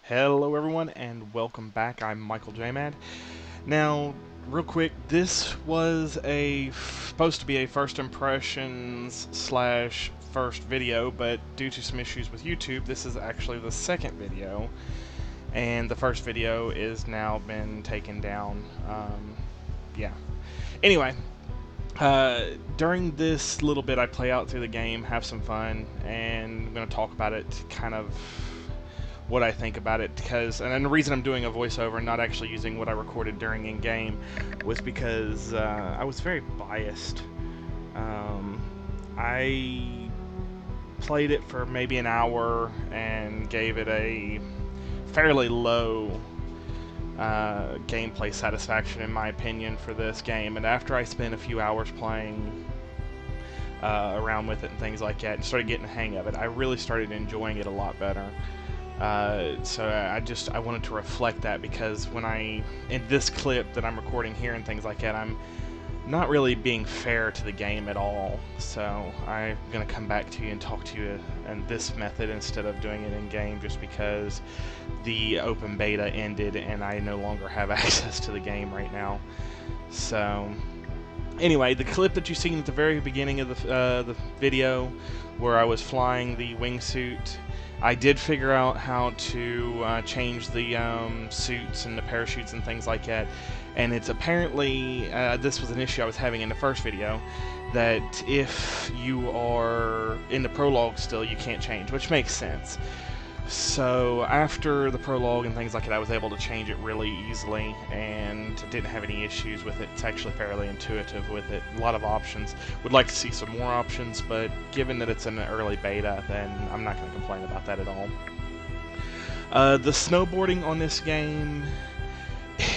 Hello everyone and welcome back. I'm MichaelJMAD. Now, real quick, this was supposed to be a first impressions slash first video, but due to some issues with YouTube, this is actually the second video, and the first video is now been taken down. Yeah. Anyway, during this little bit I play out through the game, have some fun, and I'm going to talk about it, kind of what I think about it, and the reason I'm doing a voiceover and not actually using what I recorded during in-game was because I was very biased. I played it for maybe an hour and gave it a fairly low gameplay satisfaction in my opinion for this game, and after I spent a few hours playing around with it and things like that and started getting the hang of it, I really started enjoying it a lot better. So I wanted to reflect that, because in this clip that I'm recording here and things like that, I'm not really being fair to the game at all. So I'm going to come back to you and talk to you in this method instead of doing it in game, just because the open beta ended and I no longer have access to the game right now. So anyway, the clip that you've seen at the very beginning of the video, where I was flying the wingsuit, I did figure out how to change the suits and the parachutes and things like that, and it's apparently, this was an issue I was having in the first video, that if you are in the prologue still, you can't change, which makes sense. So after the prologue and things like that, I was able to change it really easily and didn't have any issues with it. It's actually fairly intuitive with it. A lot of options. Would like to see some more options, but given that it's an early beta, then I'm not going to complain about that at all. The snowboarding on this game,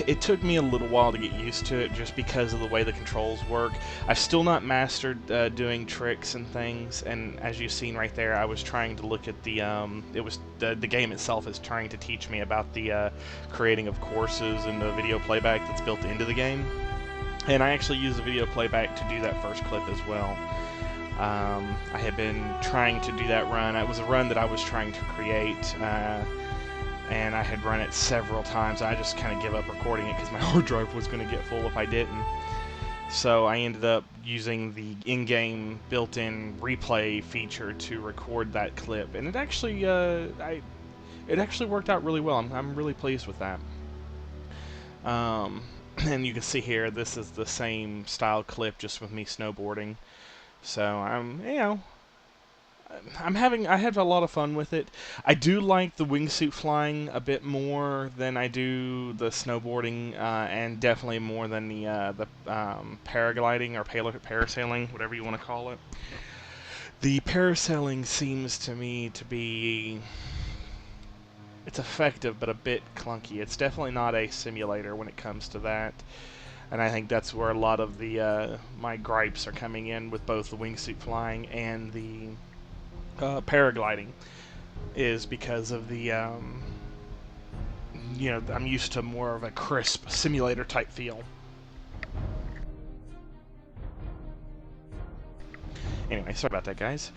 it took me a little while to get used to it just because of the way the controls work. I've still not mastered doing tricks and things, and as you've seen right there, I was trying to look at the game itself is trying to teach me about the creating of courses and the video playback that's built into the game, and I actually used the video playback to do that first clip as well. I had been trying to do that run. It was a run that I was trying to create, and I had run it several times. I just kind of gave up recording it because my hard drive was going to get full if I didn't. So I ended up using the in-game built-in replay feature to record that clip, and it actually worked out really well. I'm really pleased with that. And you can see here, this is the same style clip, just with me snowboarding. So I have a lot of fun with it. I do like the wingsuit flying a bit more than I do the snowboarding, and definitely more than the paragliding or parasailing, whatever you want to call it. The parasailing seems to me to be, it's effective but a bit clunky. It's definitely not a simulator when it comes to that. And I think that's where a lot of the my gripes are coming in with both the wingsuit flying and the paragliding, is because of the I'm used to more of a crisp simulator type feel. Anyway, sorry about that, guys.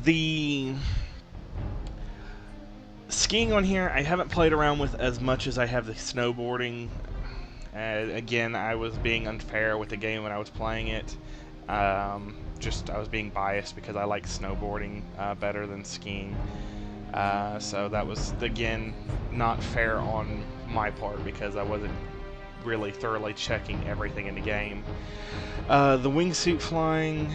The skiing on here I haven't played around with as much as I have the snowboarding. Again, I was being unfair with the game when I was playing it. I was being biased because I like snowboarding better than skiing. So that was, again, not fair on my part because I wasn't really thoroughly checking everything in the game. The wingsuit flying,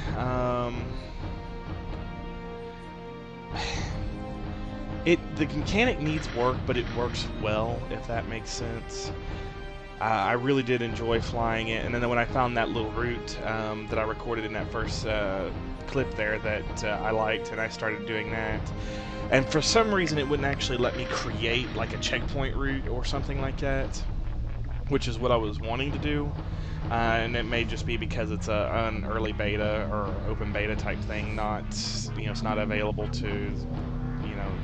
the mechanic needs work, but it works well, if that makes sense. I really did enjoy flying it, and then when I found that little route that I recorded in that first clip there that I liked, and I started doing that, and for some reason it wouldn't actually let me create like a checkpoint route or something like that, which is what I was wanting to do, and it may just be because it's an early beta or open beta type thing, not, it's not available to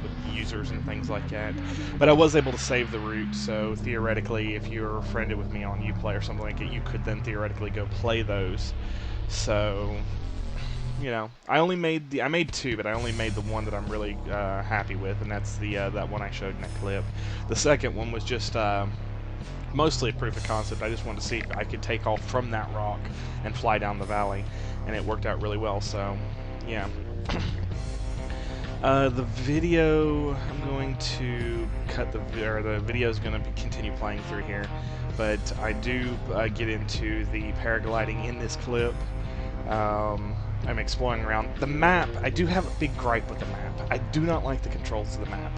with users and things like that. But I was able to save the route, so theoretically, if you're friended with me on Uplay or something like that, you could then theoretically go play those. So, you know, I made two, but I only made the one that I'm really happy with, and that's the that one I showed in that clip. The second one was just mostly a proof of concept. I just wanted to see if I could take off from that rock and fly down the valley, and it worked out really well. So, yeah. The video, I'm going to cut the video is going to continue playing through here, but I do get into the paragliding in this clip. I'm exploring around the map. I do have a big gripe with the map. I do not like the controls of the map.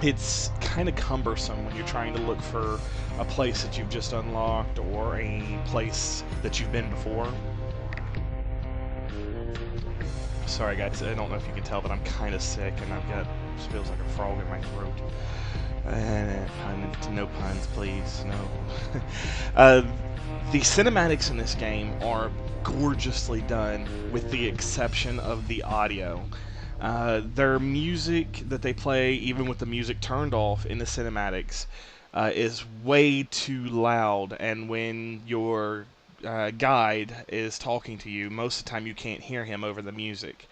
It's kind of cumbersome when you're trying to look for a place that you've just unlocked or a place that you've been before. Sorry guys, I don't know if you can tell, but I'm kind of sick and I've got, feels like a frog in my throat. No puns, please, no. The cinematics in this game are gorgeously done, with the exception of the audio. Their music that they play, even with the music turned off in the cinematics, is way too loud, and when your guide is talking to you, most of the time you can't hear him over the music.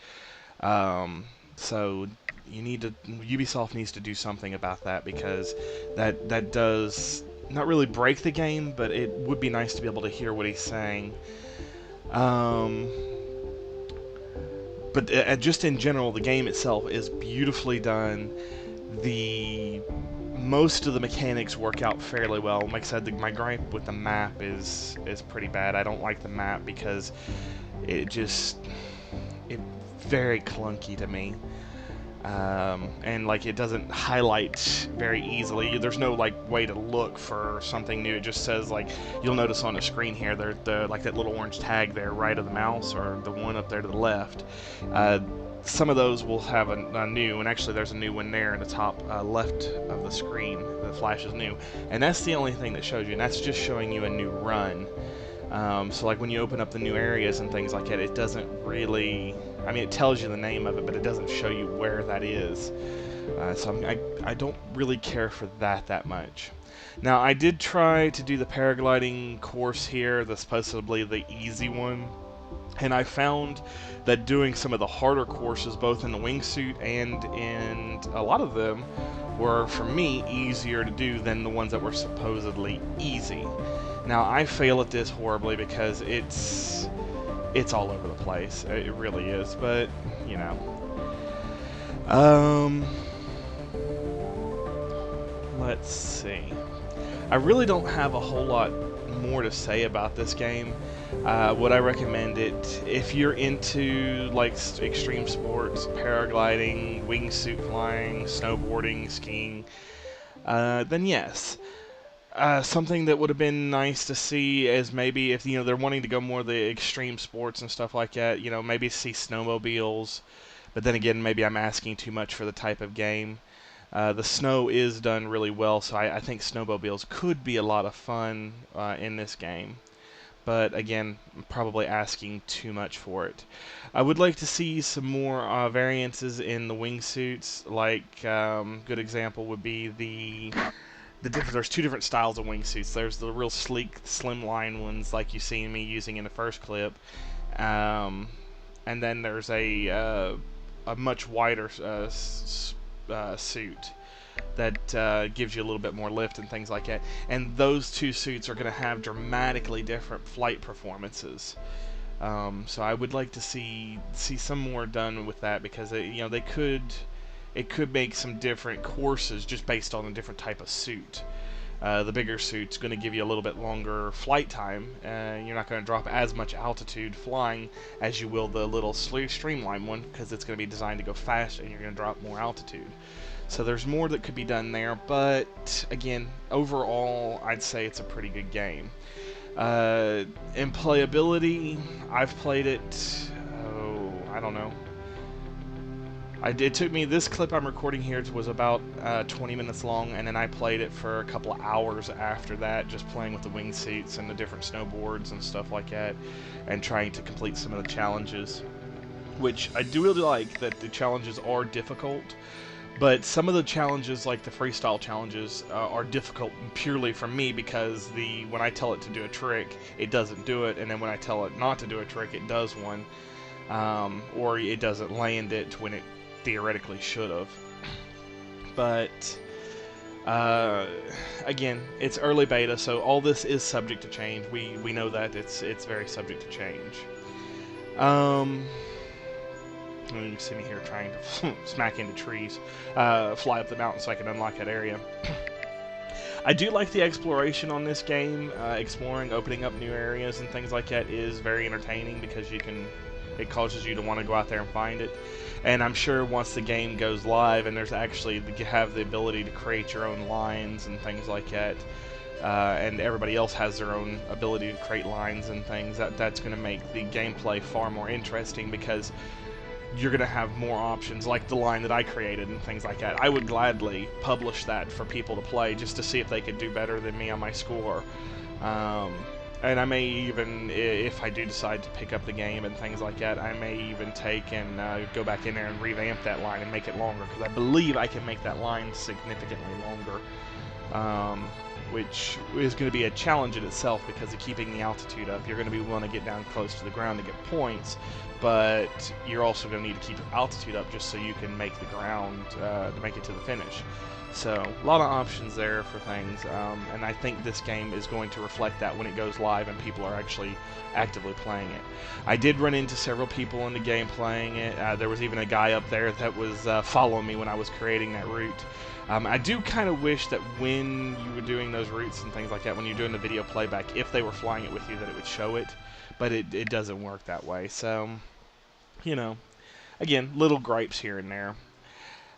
So Ubisoft needs to do something about that, because that does not really break the game, but it would be nice to be able to hear what he's saying. But just in general, the game itself is beautifully done. Most of the mechanics work out fairly well. Like I said, my gripe with the map is pretty bad. I don't like the map because it's very clunky to me. And like it doesn't highlight very easily. There's no like way to look for something new. It just says, like, you'll notice on the screen here, like that little orange tag there, right of the mouse, or the one up there to the left. Some of those will have a new, and actually there's a new one there in the top left of the screen that flashes new, and that's the only thing that shows you, and that's just showing you a new run. So like when you open up the new areas and things like that, it doesn't really, I mean, it tells you the name of it, but it doesn't show you where that is. So I don't really care for that much. Now, I did try to do the paragliding course here, supposedly the easy one, and I found that doing some of the harder courses, both in the wingsuit and in a lot of them, were, for me, easier to do than the ones that were supposedly easy. Now, I fail at this horribly because it's all over the place. It really is, but, you know. Let's see. I really don't have a whole lot more to say about this game. Would I recommend it? If you're into like extreme sports, paragliding, wingsuit flying, snowboarding, skiing, then yes. Something that would have been nice to see is maybe if they're wanting to go more the extreme sports and stuff like that, maybe see snowmobiles. But then again, maybe I'm asking too much for the type of game. The snow is done really well, so I think snowmobiles could be a lot of fun in this game. But again, I'm probably asking too much for it. I would like to see some more variances in the wingsuits. Like, good example would be there's two different styles of wingsuits. There's the real sleek, slimline ones, like you seen me using in the first clip, and then there's a much wider suit that gives you a little bit more lift and things like that. And those two suits are going to have dramatically different flight performances. So I would like to see some more done with that, because it could make some different courses just based on a different type of suit. The bigger suit's going to give you a little bit longer flight time, and you're not going to drop as much altitude flying as you will the little streamline one, because it's going to be designed to go fast and you're going to drop more altitude. So there's more that could be done there, but again, overall, I'd say it's a pretty good game. In playability, I've played it, I don't know. It took me, this clip I'm recording here was about 20 minutes long, and then I played it for a couple of hours after that, just playing with the wingsuits and the different snowboards and stuff like that, and trying to complete some of the challenges. which I do really like that the challenges are difficult. But some of the challenges, like the freestyle challenges, are difficult purely for me because when I tell it to do a trick, it doesn't do it, and then when I tell it not to do a trick, it does one, or it doesn't land it when it theoretically should have. But again, it's early beta, so all this is subject to change. We know that it's very subject to change. You can see me here trying to smack into trees, fly up the mountain so I can unlock that area. I do like the exploration on this game. Exploring, opening up new areas and things like that is very entertaining because it causes you to want to go out there and find it. And I'm sure once the game goes live and there's actually, you have the ability to create your own lines and things like that, and everybody else has their own ability to create lines and things, that's going to make the gameplay far more interesting because you're going to have more options, like the line that I created and things like that. I would gladly publish that for people to play just to see if they could do better than me on my score. And I may even, if I do decide to pick up the game and things like that, I may even take and go back in there and revamp that line and make it longer, because I believe I can make that line significantly longer. Which is going to be a challenge in itself because of keeping the altitude up. You're going to be willing to get down close to the ground to get points, but you're also going to need to keep your altitude up just so you can make the ground to make it to the finish. So a lot of options there for things, and I think this game is going to reflect that when it goes live and people are actually actively playing it. I did run into several people in the game playing it. There was even a guy up there that was following me when I was creating that route. I do kind of wish that when you were doing those routes and things like that, when you're doing the video playback, if they were flying it with you, that it would show it, but it doesn't work that way. So, you know, again, little gripes here and there.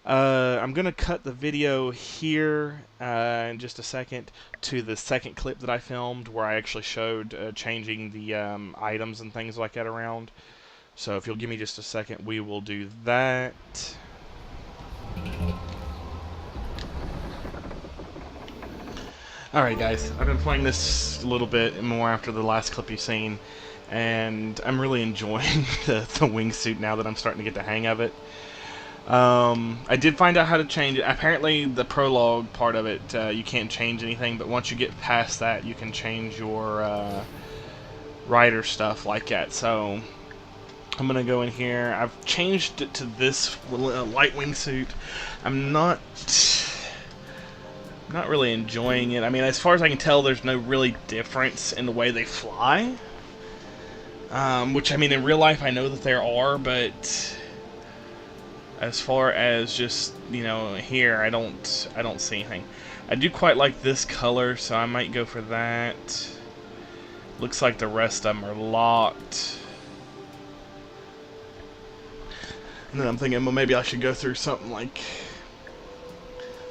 I'm going to cut the video here in just a second to the second clip that I filmed where I actually showed changing the items and things like that around. So if you'll give me just a second, we will do that. Alright guys, I've been playing this a little bit more after the last clip you've seen, and I'm really enjoying the wingsuit now that I'm starting to get the hang of it. I did find out how to change it. Apparently the prologue part of it, you can't change anything, but once you get past that, you can change your rider stuff like that. So I'm going to go in here. I've changed it to this light wingsuit. I'm not really enjoying it. I mean, as far as I can tell, there's no really difference in the way they fly. Which, I mean, in real life, I know that there are, but as far as just, you know, here, I don't see anything. I do quite like this color, so I might go for that. Looks like the rest of them are locked. And then I'm thinking, well, maybe I should go through something like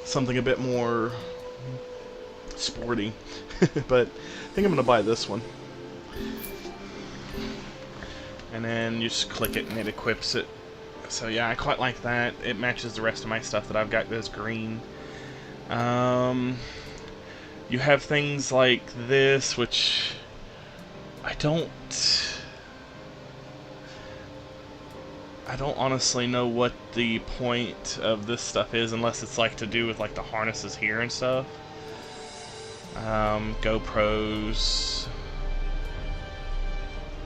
something a bit more sporty. But I think I'm gonna buy this one. And then you just click it and it equips it. So yeah, I quite like that. It matches the rest of my stuff that I've got that's green. You have things like this, which I don't honestly know what the point of this stuff is, unless it's like to do with like the harnesses here and stuff. GoPros,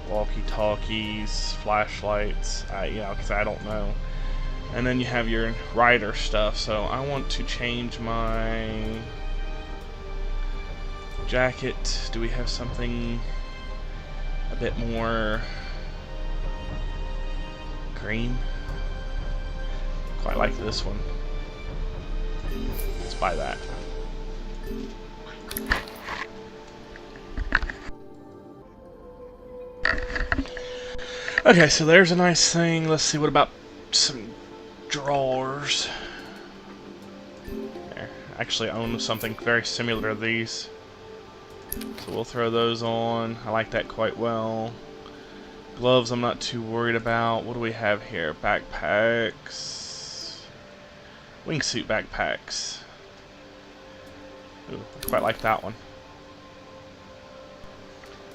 walkie-talkies, flashlights, you know, because I don't know. And then you have your rider stuff, so I want to change my jacket. Do we have something a bit more green? Quite like this one. Let's buy that. Okay, so there's a nice thing. Let's see, what about some drawers? There. Actually, I own something very similar to these. So we'll throw those on. I like that quite well. Gloves I'm not too worried about. What do we have here? Backpacks. Wingsuit backpacks. Ooh, I quite like that one.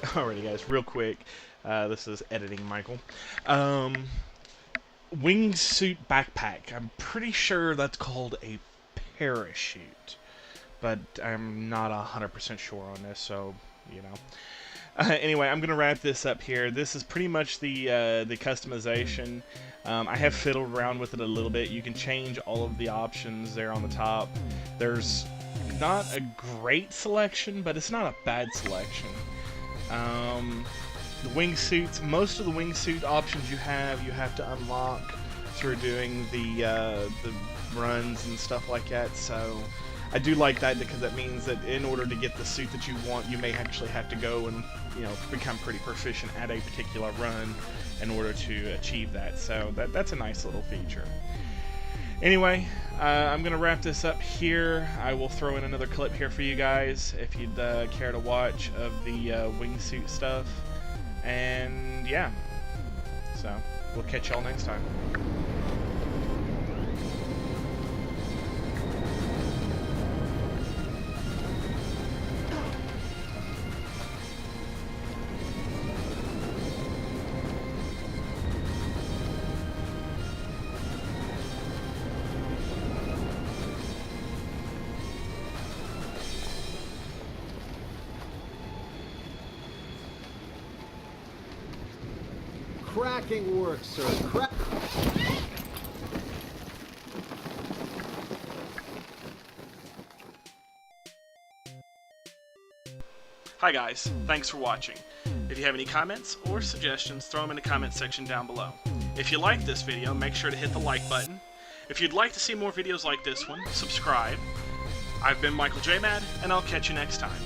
Alrighty guys, real quick. This is editing Michael. wingsuit backpack. I'm pretty sure that's called a parachute, but I'm not 100% sure on this, so, you know. Anyway, I'm going to wrap this up here. This is pretty much the customization. I have fiddled around with it a little bit. You can change all of the options there on the top. There's not a great selection, but it's not a bad selection. The wingsuits, most of the wingsuit options you have to unlock through doing the runs and stuff like that, so I do like that because that means that in order to get the suit that you want, you may actually have to go and, you know, become pretty proficient at a particular run in order to achieve that, so that's a nice little feature. Anyway, I'm going to wrap this up here. I will throw in another clip here for you guys if you'd care to watch of the wingsuit stuff. And yeah, so we'll catch y'all next time. Cracking work, sir. Hi guys, thanks for watching. If you have any comments or suggestions, throw them in the comment section down below. If you like this video, make sure to hit the like button. If you'd like to see more videos like this one, subscribe. I've been MichaelJMAD, and I'll catch you next time.